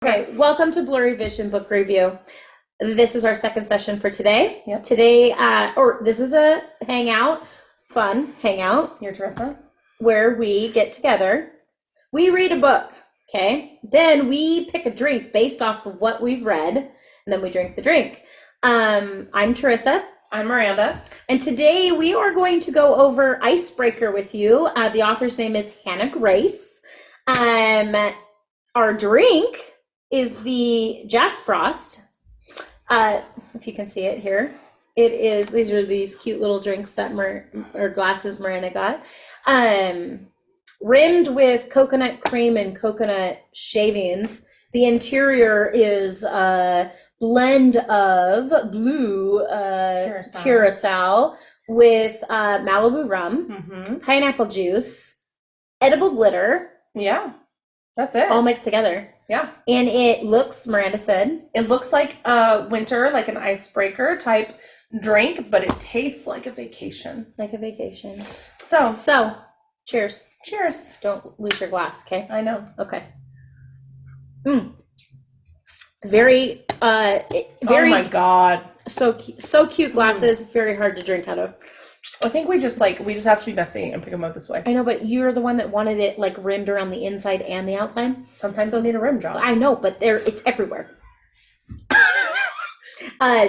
Okay, welcome to Blurry Vision Book Review. This is our second session for today. Yep. Today, this is a fun hangout. Here, Teresa. Where we get together. We read a book, okay? Then we pick a drink based off of what we've read, and then we drink the drink. I'm Teresa. I'm Miranda. And today we are going to go over Icebreaker with you. The author's name is Hannah Grace. Our drink is the Jack Frost. If you can see it here. These are these cute little drinks that glasses Miranda got. Rimmed with coconut cream and coconut shavings. The interior is a blend of blue curacao with Malibu rum, pineapple juice, edible glitter. Yeah, that's it. All mixed together. Yeah. And it looks, Miranda said, it looks like winter, like an icebreaker type drink, but it tastes like a vacation. Like a vacation. So, cheers. Cheers. Don't lose your glass, okay? I know. Okay. Very, oh my God. So cute glasses, very hard to drink out of. I think we just have to be messy and pick them up this way. I know, but you're the one that wanted it like rimmed around the inside and the outside. Sometimes you need a rim job. I know, but it's everywhere.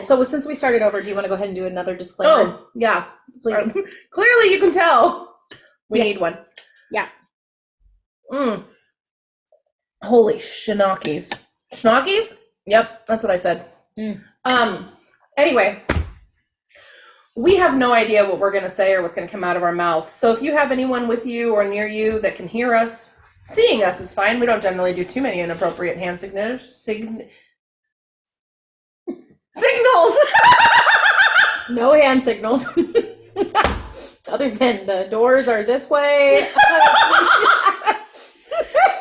So since we started over, do you want to go ahead and do another disclaimer? Oh, yeah. Please. Clearly you can tell. We need one. Yeah. Holy schnockis. Schnockis? Yep, that's what I said. Anyway, we have no idea what we're going to say or what's going to come out of our mouth. So if you have anyone with you or near you that can hear us, seeing us is fine. We don't generally do too many inappropriate hand signals. No hand signals. Other than the doors are this way.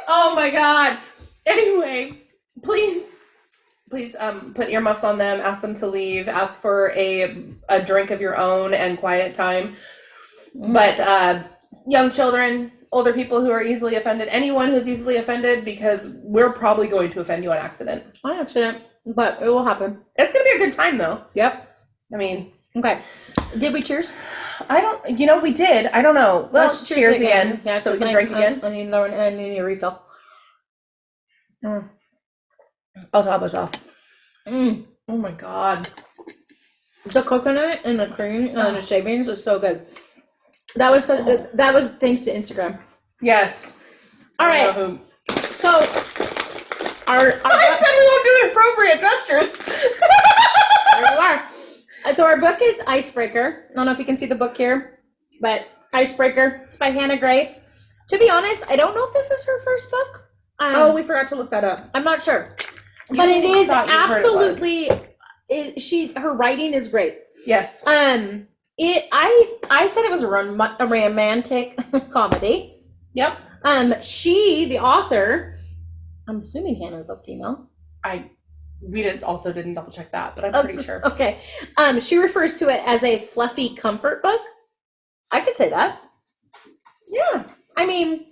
Oh my God. Anyway, please put earmuffs on them, ask them to leave, ask for a drink of your own and quiet time. But young children, older people who are easily offended, anyone who's easily offended, because we're probably going to offend you on accident. On accident, but it will happen. It's going to be a good time though. Yep. I mean. Okay. Did we cheers? We did. I don't know. Let's cheers again. Yeah, so we can drink again. I need a refill. I'll top us off. Oh my God. The coconut and the cream and the shavings was so good. That was thanks to Instagram. Yes. All right. So I said we won't do inappropriate gestures. There you are. So our book is Icebreaker. I don't know if you can see the book here, but Icebreaker. It's by Hannah Grace. To be honest, I don't know if this is her first book. We forgot to look that up. I'm not sure. But it is absolutely, her writing is great. Yes. I said it was a romantic comedy. Yep. The author, I'm assuming Hannah's a female. We didn't double check that, but I'm pretty sure. Okay. She refers to it as a fluffy comfort book. I could say that. Yeah. I mean,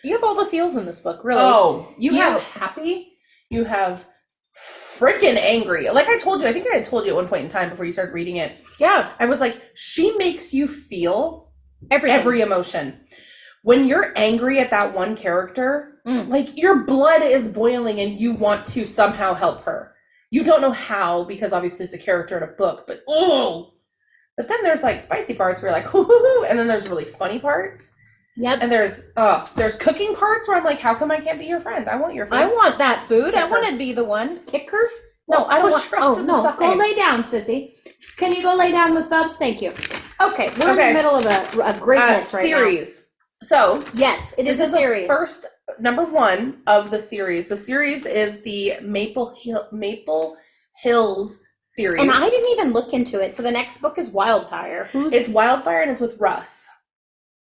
you have all the feels in this book, really. Oh, you have happy. You have freaking angry. Like I told you, I think I had told you at one point in time before you started reading it. Yeah. I was like, she makes you feel every emotion. When you're angry at that one character, like your blood is boiling and you want to somehow help her. You don't know how, because obviously it's a character in a book, but But then there's like spicy parts where you're like, hoo, and then there's really funny parts. Yep. And there's cooking parts where I'm like, how come I can't be your friend? I want your food. I want that food. Kick I want to be the one. Kick her? No, I don't want. Oh, no. Go lay down, sissy. Can you go lay down with Bubs? Thank you. Okay. We're in the middle of a greatness right series. Now. So, yes, it is a series. The first number one of the series. The series is the Maple Hills series. And I didn't even look into it. So the next book is Wildfire. It's Wildfire, and it's with Russ.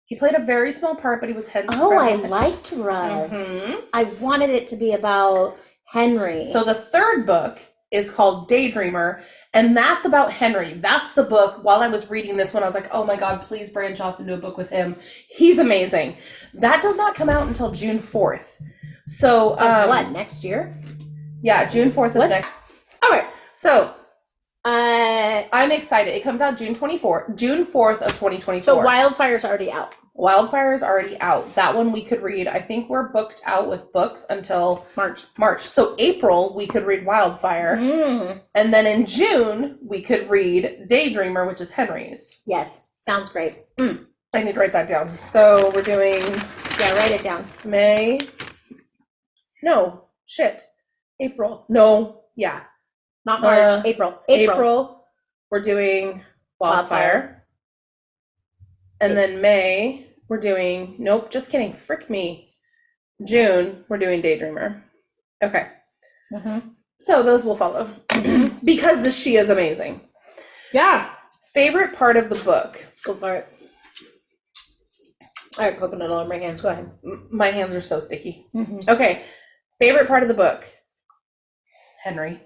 He played a very small part, but he was head. Oh, I liked Russ. I wanted it to be about Henry. So the third book is called Daydreamer, And that's about Henry. That's the book. While I was reading this one, I was like, oh my God, please branch off into a book with him. He's amazing. That does not come out until June 4th. So, what, next year? Yeah, June 4th of next. Okay. So, I'm excited. It comes out June 4th of 2024. So Wildfire's already out. Wildfire is already out. That one we could read. I think we're booked out with books until March. So April, we could read Wildfire. And then in June, we could read Daydreamer, which is Henry's. Yes. Sounds great. I need to write that down. So we're doing... Yeah, write it down. May. No. Shit. April. No. Yeah. Not March. April. We're doing Wildfire. And then May, we're doing, nope, just kidding. Frick me. June, we're doing Daydreamer. Okay. So those will follow. Because she is amazing. Yeah. Favorite part of the book? Go for it. I have coconut all in my hands. Go ahead. My hands are so sticky. Okay. Favorite part of the book? Henry.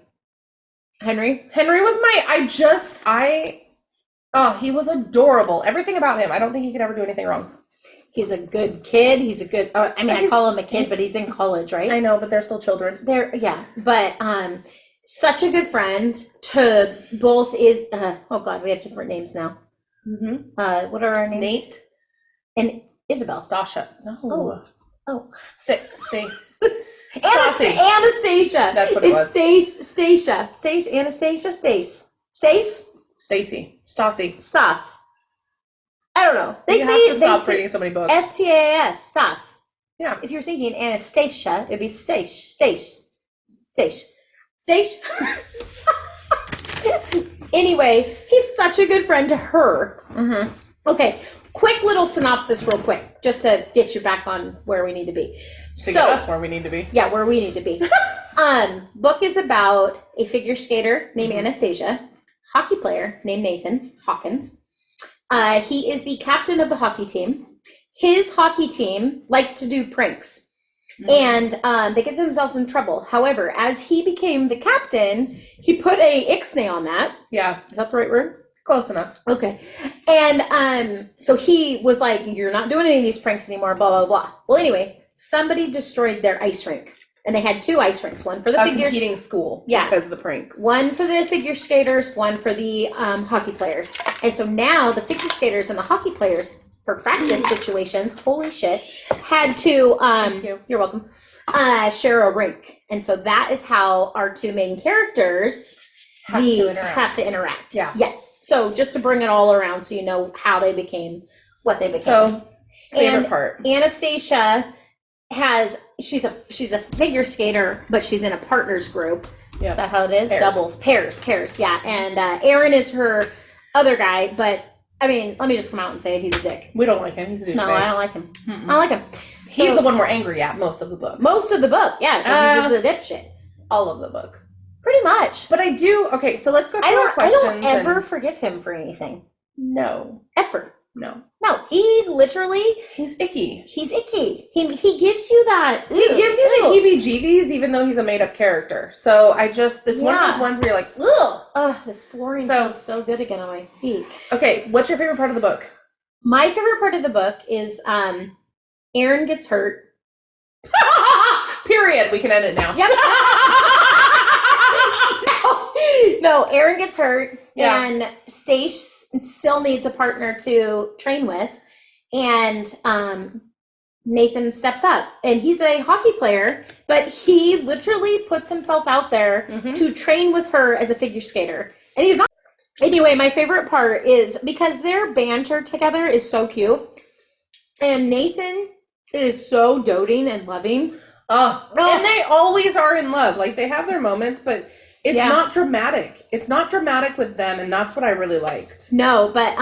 Henry was he was adorable. Everything about him. I don't think he could ever do anything wrong. He's a good kid. He's a good, I call him a kid, but he's in college, right? I know, but they're still children. But such a good friend to both is, oh God, we have different names now. What are our names? Nate. And Isabel. Stasha. No. Oh. Stace. Anastasia. That's what it was. Anastasia. Stacy. Stassi. Stas. I don't know. They stop reading so many books. Stas. Stas. Yeah. If you're thinking Anastasia, it'd be Stace. Anyway, he's such a good friend to her. Okay. Quick little synopsis real quick, just to get you back on where we need to be. Get us where we need to be. Yeah, where we need to be. Book is about a figure skater named Anastasia, hockey player named Nathan Hawkins. He is the captain of the hockey team. His hockey team likes to do pranks. And they get themselves in trouble. However, as he became the captain, he put a ixnay on that. Yeah. Is that the right word? Close enough. Okay. And so he was like, you're not doing any of these pranks anymore, blah, blah, blah. Well, anyway, somebody destroyed their ice rink. And they had 2 ice rinks, one for the competing school. Yeah. Because of the pranks. One for the figure skaters, one for the hockey players. And so now the figure skaters and the hockey players, for practice situations, holy shit, had to, you're welcome, share a rink. And so that is how our 2 main characters have to interact. Yeah. Yes. So just to bring it all around so you know how they became what they became. So favorite part. Anastasia she's a figure skater, but she's in a partners group. Yeah. Is that how it is? Pairs. Doubles. Pairs, yeah. And Aaron is her other guy, but I mean, let me just come out and say it, he's a dick. We don't like him. He's a douchebag. No, I don't like him. I don't like him. He's the one we're angry at most of the book. Yeah, because he's a dipshit. All of the book. Pretty much. But I do, okay, so let's go through our questions. I don't ever forgive him for anything. No. Ever. No. No, he literally... He's icky. He's icky. He gives you that... He gives you the heebie-jeebies even though he's a made-up character. So it's one of those ones where you're like, ugh! Oh, this flooring feels so good again on my feet. Okay, what's your favorite part of the book? My favorite part of the book is Aaron gets hurt. Period. We can end it now. Yep. No, Aaron gets hurt, and Stace still needs a partner to train with, and Nathan steps up, and he's a hockey player, but he literally puts himself out there to train with her as a figure skater, and he's not. Anyway, my favorite part is because their banter together is so cute, and Nathan is so doting and loving. And they always are in love. Like, they have their moments, but it's not dramatic. It's not dramatic with them, and that's what I really liked. No, but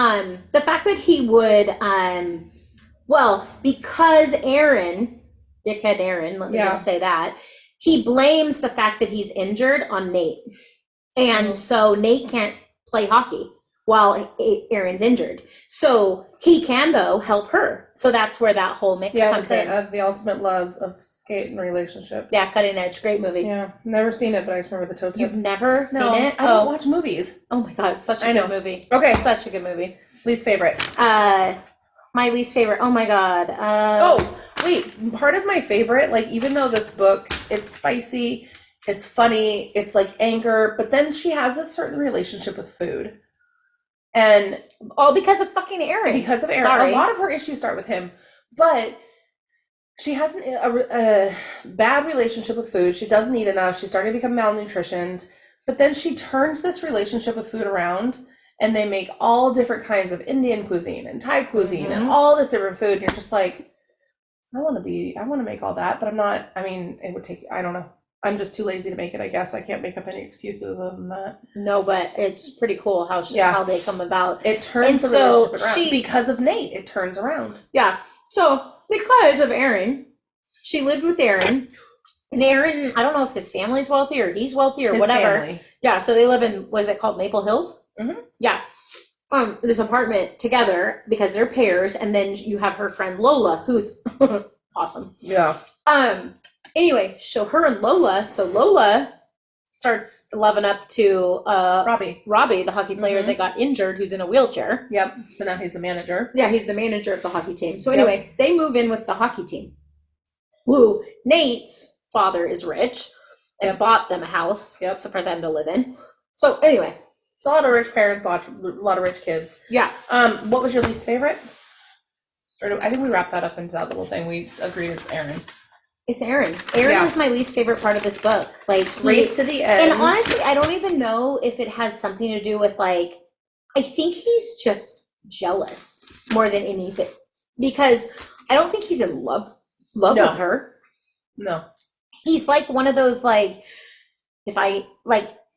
the fact that he would, because Aaron, dickhead Aaron, let me just say that, he blames the fact that he's injured on Nate. And so Nate can't play hockey. while Aaron's injured. So he can, though, help her. So that's where that whole mix comes in. The ultimate love of skate and relationships. Yeah, Cutting Edge. Great movie. Yeah, never seen it, but I just remember the toe tip. You've never seen it? I don't watch movies. Oh my God, it's such a good movie. Okay. Such a good movie. Least favorite. My least favorite. Oh my God. Wait. Part of my favorite, like, even though this book, it's spicy, it's funny, it's like anger, but then she has a certain relationship with food. And all because of fucking Aaron. Because of Aaron. Sorry. A lot of her issues start with him. But she has a bad relationship with food. She doesn't eat enough. She's starting to become malnutritioned. But then she turns this relationship with food around, and they make all different kinds of Indian cuisine and Thai cuisine and all this different food. And you're just like, I want to make all that, but I'm not. I mean, it would take, I don't know. I'm just too lazy to make it, I guess. I can't make up any excuses other than that. No, but it's pretty cool how they come about. It turns the relationship around. Because of Nate, it turns around. Yeah. So, because of Aaron, she lived with Aaron. And Aaron, I don't know if his family's wealthy or he's wealthy or his whatever. Family. Yeah, so they live in, what is it called, Maple Hills? Mm-hmm. Yeah. This apartment together because they're pairs. And then you have her friend Lola, who's awesome. Yeah. Anyway, so her and Lola starts loving up to Robbie, the hockey player that got injured, who's in a wheelchair. Yep. So now he's the manager. Yeah, he's the manager of the hockey team. So anyway, they move in with the hockey team. Woo. Nate's father is rich and bought them a house for them to live in. So anyway. It's a lot of rich parents, a lot of rich kids. Yeah. What was your least favorite? I think we wrapped that up into that little thing. We agreed it's Aaron. It's Aaron. Aaron is my least favorite part of this book. Like, race to the end. And honestly, I don't even know if it has something to do with, like, I think he's just jealous more than anything. Because I don't think he's in love with her. No. He's like one of those, like, if I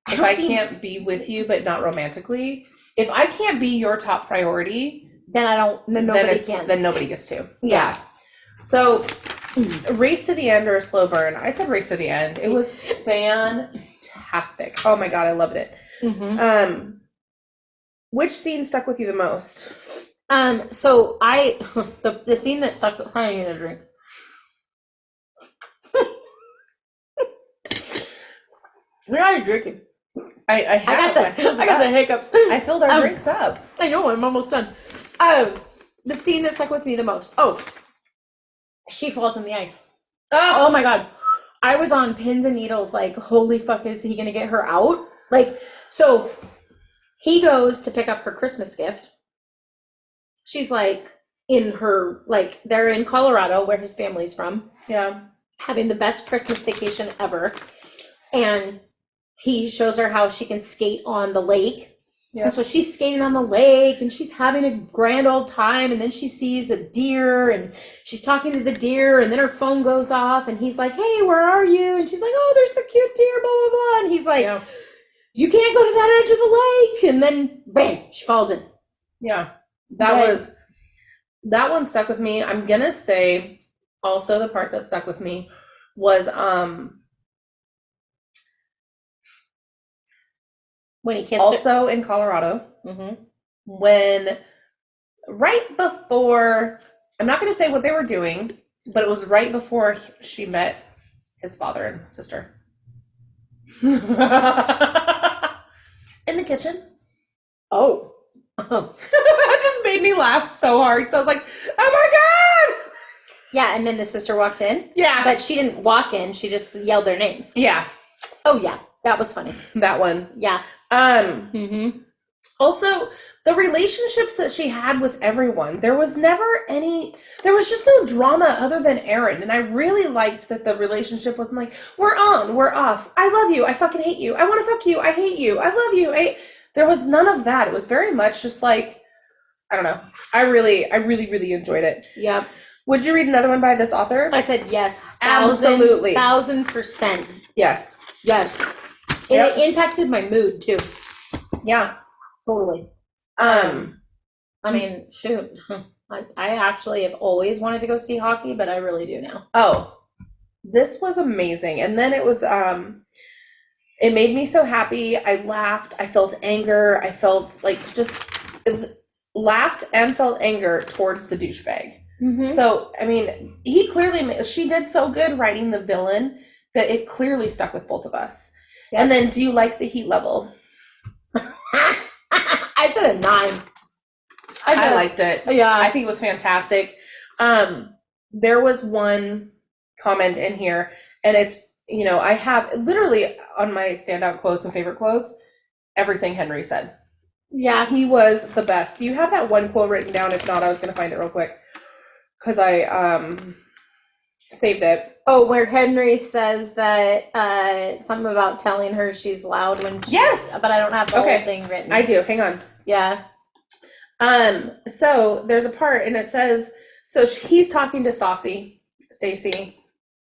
can't be with you, but not romantically, if I can't be your top priority, then nobody can. Then nobody gets to. Yeah. So, Race to the End or a slow burn. I said Race to the End. It was fantastic. Oh my God, I loved it. Mm-hmm. Which scene stuck with you the most? So the scene that stuck with, I need a drink. Where are you drinking? I got the hiccups. I filled our drinks up. I know, I'm almost done. The scene that stuck with me the most. She falls in the ice. Oh my God. I was on pins and needles, like, holy fuck, is he gonna get her out? Like, so he goes to pick up her Christmas gift. She's like they're in Colorado where his family's from. Yeah. Having the best Christmas vacation ever. And he shows her how she can skate on the lake. Yeah. And so she's skating on the lake and she's having a grand old time. And then she sees a deer and she's talking to the deer and then her phone goes off and he's like, hey, where are you? And she's like, oh, there's the cute deer, blah, blah, blah. And he's like, you can't go to that edge of the lake. And then bam, she falls in. Yeah. That one stuck with me. I'm going to say also the part that stuck with me was, when he kissed also in Colorado, when right before, I'm not going to say what they were doing, but it was right before she met his father and sister. In the kitchen. Oh. That just made me laugh so hard. So I was like, oh my God. Yeah, and then the sister walked in. Yeah. But she didn't walk in. She just yelled their names. Yeah. Oh, yeah. That was funny. That one. Yeah. Also, the relationships that she had with everyone, there was just no drama other than Aaron. And I really liked that the relationship wasn't like, we're on, we're off. I love you. I fucking hate you. I want to fuck you. I hate you. I love you. There was none of that. It was very much just like, I don't know. I really, really enjoyed it. Yep. Would you read another one by this author? I said yes. Absolutely. 1,000%. Yes. Yes. It impacted my mood too. Yeah, totally. I mean, shoot. I actually have always wanted to go see hockey, but I really do now. Oh, this was amazing. And then it was It made me so happy. I laughed. I felt anger. I felt like laughed and felt anger towards the douchebag. Mm-hmm. So, I mean, she did so good writing the villain that it clearly stuck with both of us. Yep. And then, do you like the heat level? I said a 9. I liked it. Yeah. I think it was fantastic. There was one comment in here, and it's, I have literally on my standout quotes and favorite quotes, everything Henry said. Yeah. He was the best. Do you have that one quote written down? If not, I was going to find it real quick because I saved it. Oh, where Henry says that something about telling her she's loud when yes, but I don't have the whole thing written. I do. Hang on. Yeah. So there's a part, and it says, so he's talking to Stacy,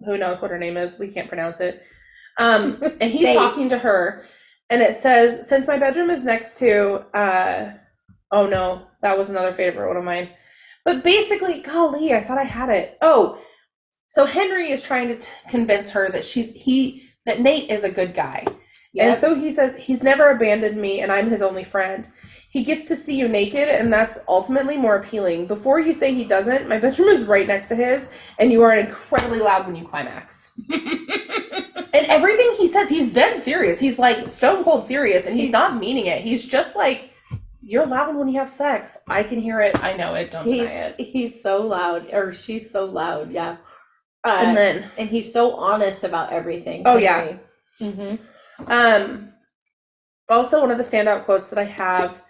who knows what her name is. We can't pronounce it. And he's talking to her, and it says, since my bedroom is next to, oh no, that was another favorite one of mine. But basically, golly, I thought I had it. Oh, so Henry is trying to convince her that that Nate is a good guy. Yep. And so he says, he's never abandoned me, and I'm his only friend. He gets to see you naked, and that's ultimately more appealing. Before you say he doesn't, my bedroom is right next to his, and you are incredibly loud when you climax. And everything he says, he's dead serious. He's like stone cold serious, and he's not meaning it. He's just like, you're loud when you have sex. I can hear it. I know it. Don't deny it. He's so loud, or she's so loud. Yeah. And he's so honest about everything. Oh, yeah. Mm-hmm. Also, one of the standout quotes that I have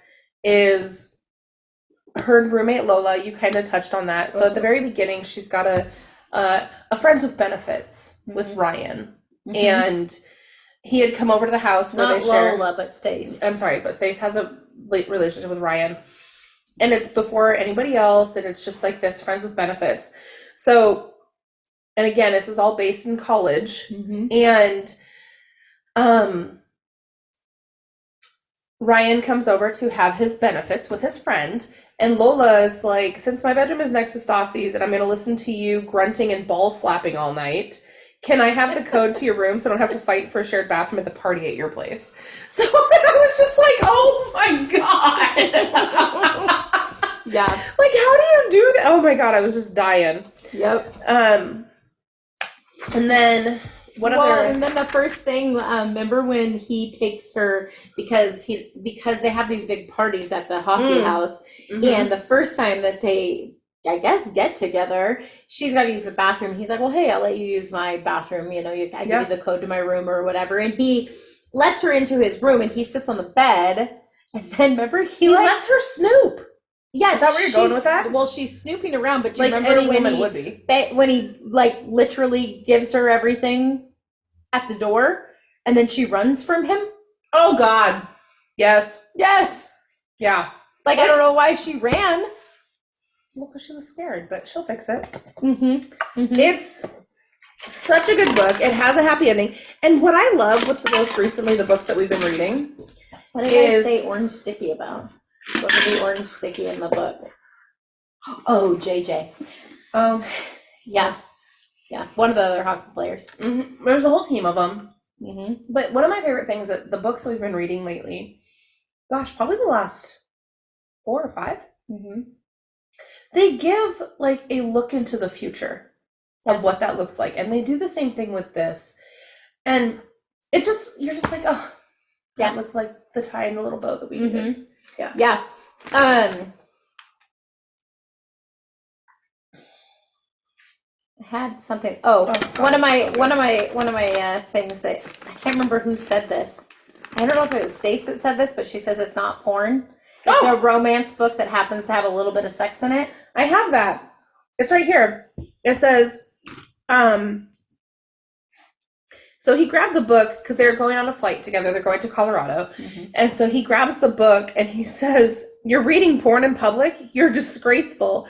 is her roommate Lola. You kind of touched on that. So at the very beginning, she's got a friends with benefits with Ryan, and he had come over to the house where Not they share. Lola, but Stace. I'm sorry, but Stace has a late relationship with Ryan, and it's before anybody else, and it's just like this friends with benefits. So, and again, this is all based in college, and Ryan comes over to have his benefits with his friend, and Lola is like, since my bedroom is next to Stassi's and I'm going to listen to you grunting and ball slapping all night, can I have the code to your room so I don't have to fight for a shared bathroom at the party at your place? So I was just like, oh my God. Yeah. Like, how do you do that? Oh my God, I was just dying. Yep. And then... And then the first thing, remember when he takes her because they have these big parties at the hockey house, and the first time that they, I guess, get together, she's got to use the bathroom. He's like, well, hey, I'll let you use my bathroom. I give you the code to my room or whatever. And he lets her into his room, and he sits on the bed. And then remember he lets her snoop. Yes, is that where you're going with that? Well, she's snooping around, but do you like remember when he like literally gives her everything at the door, and then she runs from him? Oh God, yes, yeah. Like I don't know why she ran. Well, because she was scared, but she'll fix it. It's such a good book. It has a happy ending, and what I love with most recently the books that we've been reading. What did I say orange sticky about? What was the orange sticky in the book? Oh, JJ. Yeah. One of the other hockey players. There's a whole team of them. But one of my favorite things that the books that we've been reading lately, gosh, probably the last 4 or 5, they give like a look into the future of what that looks like, and they do the same thing with this, and you're just like, oh, that was like the tie in the little bow that we needed. Yeah. I had something. One of my things that I can't remember who said this. I don't know if it was Stace that said this, but she says it's not porn. It's a romance book that happens to have a little bit of sex in it. I have that. It's right here. It says, so he grabbed the book because they were going on a flight together. They're going to Colorado. And so he grabs the book and he says, "You're reading porn in public? You're disgraceful."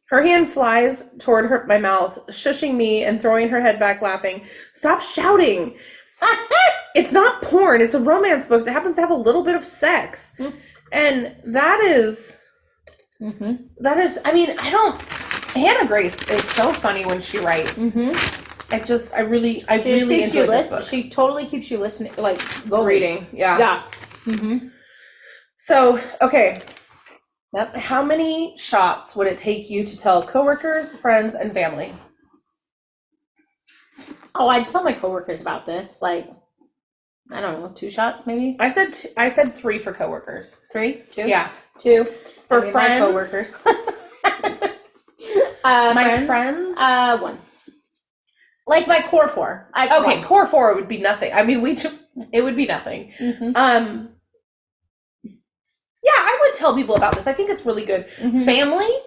Her hand flies toward my mouth, shushing me and throwing her head back, laughing. "Stop shouting." It's not porn. It's a romance book that happens to have a little bit of sex. And that is, I mean, Hannah Grace is so funny when she writes. I really enjoyed this book. She totally keeps you listening, like going. Reading. Yeah. Yeah. Mm-hmm. So, okay. Yep. How many shots would it take you to tell coworkers, friends, and family? Oh, I'd tell my coworkers about this. Like, I don't know, 2 shots maybe. I said 3 for coworkers. 3, 2. Yeah, 2 for friends. My coworkers. My friends. 1. Like my core 4. Okay, core 4 would be nothing. I mean, it would be nothing. Mm-hmm. Yeah, I would tell people about this. I think it's really good. Mm-hmm. Family.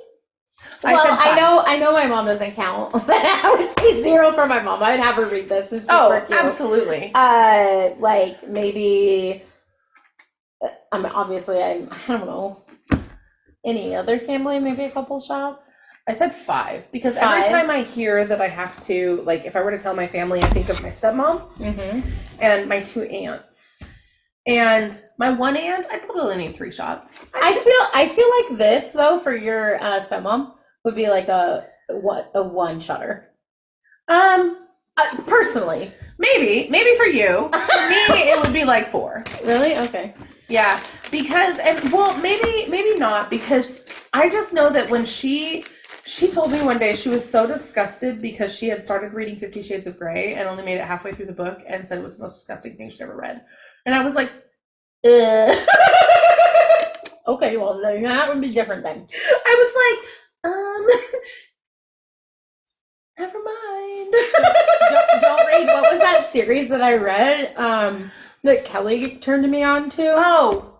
Well, I know my mom doesn't count, but I would say 0 for my mom. I'd have her read this. It's super cute. Absolutely. Like maybe. I don't know. Any other family? Maybe a couple shots. I said 5 because every time I hear that I have to, like, if I were to tell my family, I think of my stepmom and my 2 aunts. And my 1 aunt, I'd probably need 3 shots. I feel like this though for your stepmom would be like a 1-shotter. Personally, maybe for you. For me, it would be like 4. Really? Okay. Yeah, because maybe not, because I just know that when she told me one day she was so disgusted because she had started reading 50 Shades of Grey and only made it halfway through the book and said it was the most disgusting thing she'd ever read. And I was like, ugh. Okay, well, that would be different then. I was like, never mind. Don't read. What was that series that I read that Kelly turned me on to? Oh,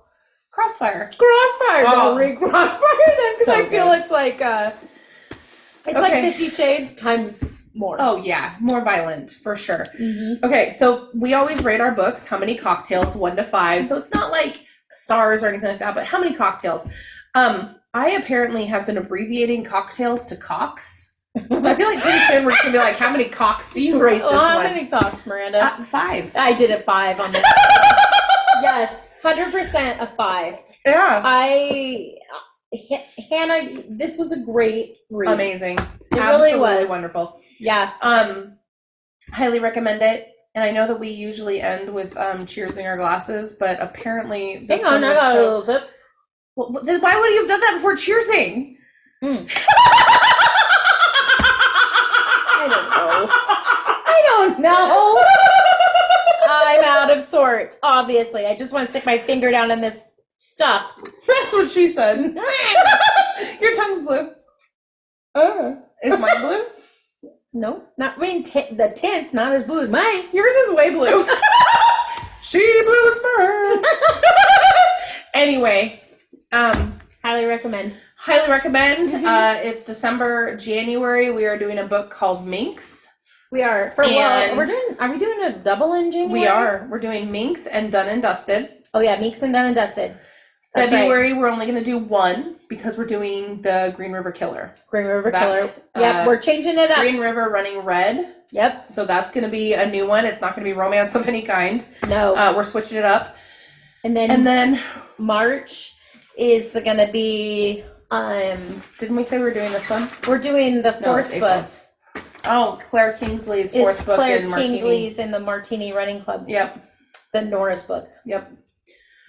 Crossfire. Don't read Crossfire then, because I feel good. it's like like 50 Shades times more. Oh yeah, more violent for sure. Mm-hmm. Okay, so we always rate our books how many cocktails, 1 to 5. So it's not like stars or anything like that, but how many cocktails? I apparently have been abbreviating cocktails to cocks. So I feel like pretty soon we're just gonna be like, how many cocks do you rate this How one? many cocks, Miranda? 5. I did a 5 on this. Yes, 100% a 5. Yeah. Hannah, this was a great read. Amazing. It Absolutely really was wonderful. Yeah. Highly recommend it. And I know that we usually end with cheersing our glasses, but apparently this Hang on, one I was got a so... little sip. Well, then why would you have done that before cheersing? I don't know. I'm out of sorts, obviously. I just want to stick my finger down in this stuff. That's what she said. Your tongue's blue. Is mine blue? No, not the tint, not as blue as mine. Yours is way blue. She blew a sperm. Anyway, highly recommend. It's December, January. We are doing a book called Minx. We are. Are we doing a double in January? We are. We're doing Minx and Done and Dusted. Oh yeah, Minx and Done and Dusted. That's February, right. We're only going to do 1 because we're doing the Green River Killer. Killer. Yep, we're changing it up. Green River Running Red. Yep. So that's going to be a new one. It's not going to be romance of any kind. No. We're switching it up. And then March is going to be... Didn't we say we were doing this one? We're doing the 4th book. Oh, Claire Kingsley's 4th book in Martini. Claire Kingsley's in the Martini Running Club. Yep. The Norris book. Yep.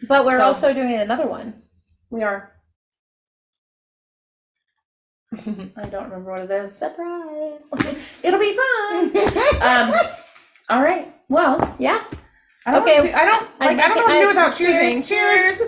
But we're also doing another one. We are. I don't remember what it is. Surprise. It'll be fun. All right. Well, yeah. I don't know what to do without cheersing. Cheers.